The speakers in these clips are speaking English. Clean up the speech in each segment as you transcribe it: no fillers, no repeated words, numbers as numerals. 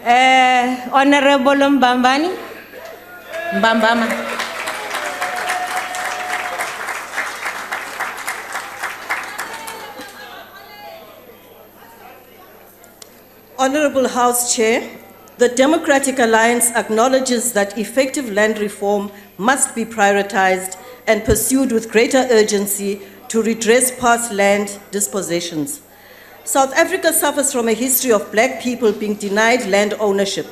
Honorable Mbambani. Mbambama. Honorable House Chair, the Democratic Alliance acknowledges that effective land reform must be prioritized and pursued with greater urgency to redress past land dispossessions. South Africa suffers from a history of black people being denied land ownership.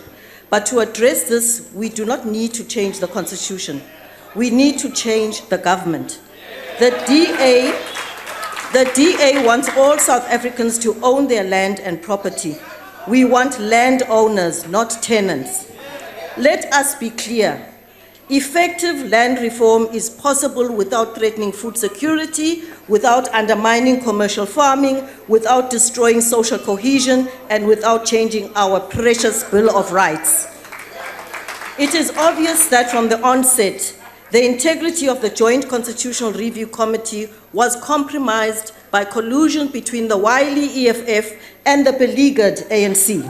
But to address this, we do not need to change the constitution. We need to change the government. The DA wants all South Africans to own their land and property. We want landowners, not tenants. Let us be clear. Effective land reform is possible without threatening food security, without undermining commercial farming, without destroying social cohesion, and without changing our precious Bill of Rights. It is obvious that from the onset, the integrity of the Joint Constitutional Review Committee was compromised by collusion between the wily EFF and the beleaguered ANC.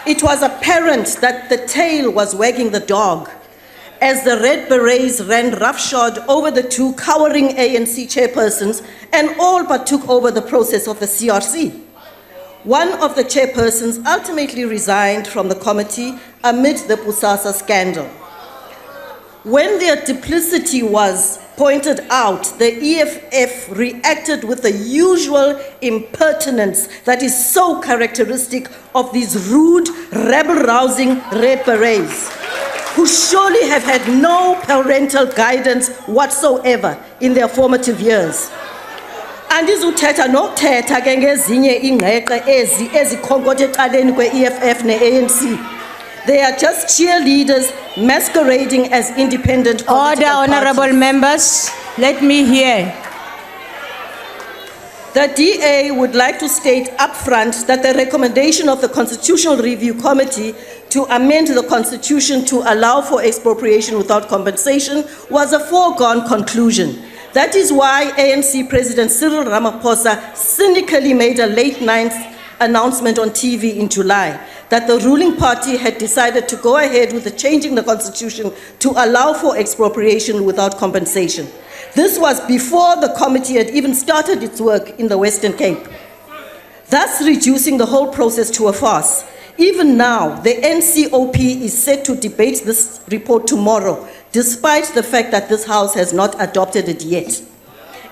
It was apparent that the tail was wagging the dog as the Red Berets ran roughshod over the two cowering ANC chairpersons and all but took over the process of the CRC. One of the chairpersons ultimately resigned from the committee amid the Pusasa scandal. When their duplicity was pointed out, the EFF reacted with the usual impertinence that is so characteristic of these rude, rebel-rousing Red Berets, who surely have had no parental guidance whatsoever in their formative years. Andizuthetha nokuthetha ke ngezinye ingqeqe ezikhonkotha ecaleni kwe-EFF ne-ANC. They are just cheerleaders masquerading as independent political Order, honorable parties. members. Let me hear. The DA would like to state upfront that the recommendation of the Constitutional Review Committee to amend the Constitution to allow for expropriation without compensation was a foregone conclusion. That is why ANC President Cyril Ramaphosa cynically made a late-night announcement on TV in July that the ruling party had decided to go ahead with changing the Constitution to allow for expropriation without compensation. This was before the committee had even started its work in the Western Cape, thus reducing the whole process to a farce. Even now, the NCOP is set to debate this report tomorrow, despite the fact that this House has not adopted it yet.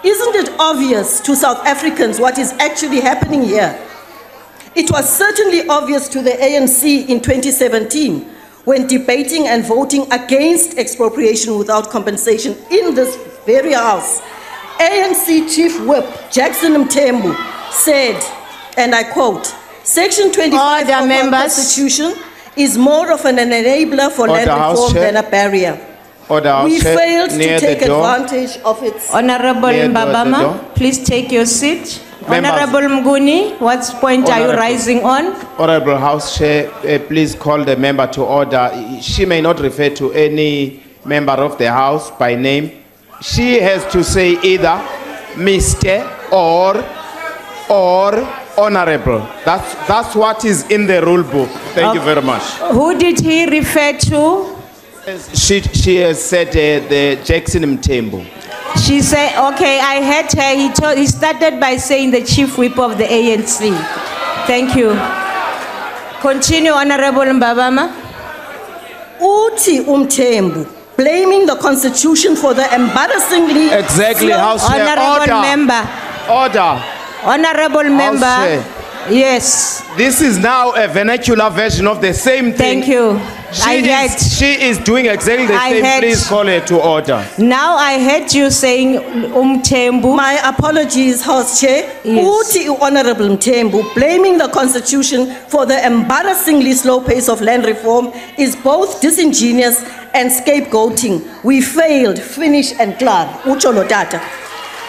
Isn't it obvious to South Africans what is actually happening here? It was certainly obvious to the ANC in 2017 when debating and voting against expropriation without compensation in this very House. ANC Chief Whip Jackson Mthembu said, and I quote, Section 25 of the Constitution is more of an enabler for land reform than a barrier. We failed to take advantage of its... Honorable Mbabama, please take your seat. Honorable Mguni, what point are you rising on? Honorable House Chair, please call the member to order. She may not refer to any member of the House by name. She has to say either Mr. or Honorable. That's what is in the rule book. Thank you very much. Who did he refer to? She has said the Jackson Mthembu. She said, okay, I heard her. He started by saying the chief whip of the ANC. Thank you. Continue, Honorable Mbabama. Uti Mthembu, blaming the Constitution for the embarrassingly... Exactly, House Chair. Honorable Order. member. Order. Honorable member. Yes. This is now a vernacular version of the same thing. Thank you. She is doing exactly the same. Please call her to order. Now I heard you saying Mthembu. My apologies, House Chair. Yes. Uti Honorable Mthembu, blaming the Constitution for the embarrassingly slow pace of land reform is both disingenuous and scapegoating. We failed, finish and klar. Ucho lotata.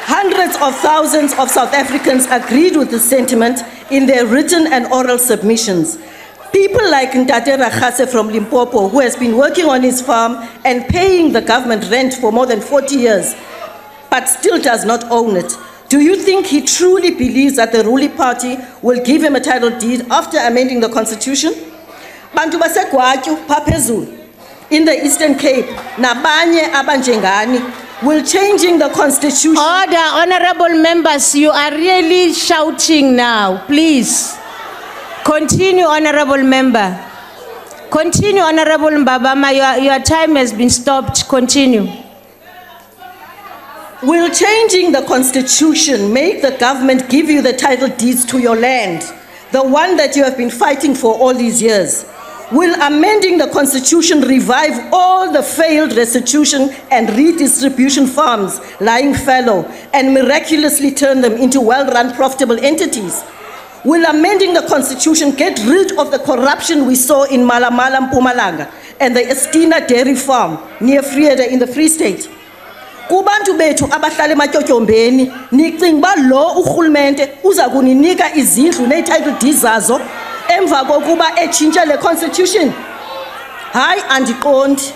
Hundreds of thousands of South Africans agreed with this sentiment in their written and oral submissions. People like Ntate Rakhase from Limpopo, who has been working on his farm and paying the government rent for more than 40 years, but still does not own it. Do you think he truly believes that the ruling party will give him a title deed after amending the Constitution? bantu baseGwatyu phaphezulu in the Eastern Cape nabanye abanjengani will changing the constitution. Order, honorable members, you are really shouting now. Please. Continue, honorable member. Continue, honorable Mbabama. Your time has been stopped. Continue. Will changing the constitution make the government give you the title deeds to your land, the one that you have been fighting for all these years? Will amending the constitution revive all the failed restitution and redistribution farms lying fallow and miraculously turn them into well-run profitable entities? Will amending the constitution get rid of the corruption we saw in Malamala, Mpumalanga and the Estina dairy farm near Frieda in the Free State? Kubantu bethu abahlala ematyotyombeni nicinga ba lo urhulumente uza kuninika izindlu ne-title deeds zazo emva kokuba etshintshe le constitution? Hayi, andiqondi.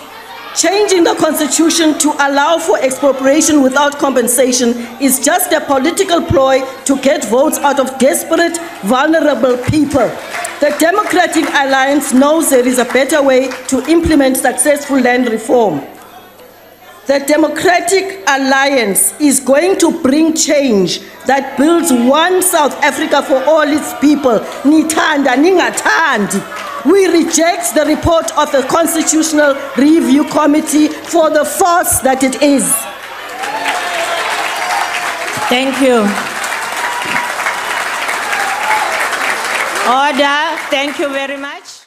Changing the constitution to allow for expropriation without compensation is just a political ploy to get votes out of desperate, vulnerable people. The Democratic Alliance knows there is a better way to implement successful land reform. The Democratic Alliance is going to bring change that builds one South Africa for all its people. Nithanda, ningathandi. We reject the report of the Constitutional Review Committee for the farce that it is. Thank you. Order. Thank you very much.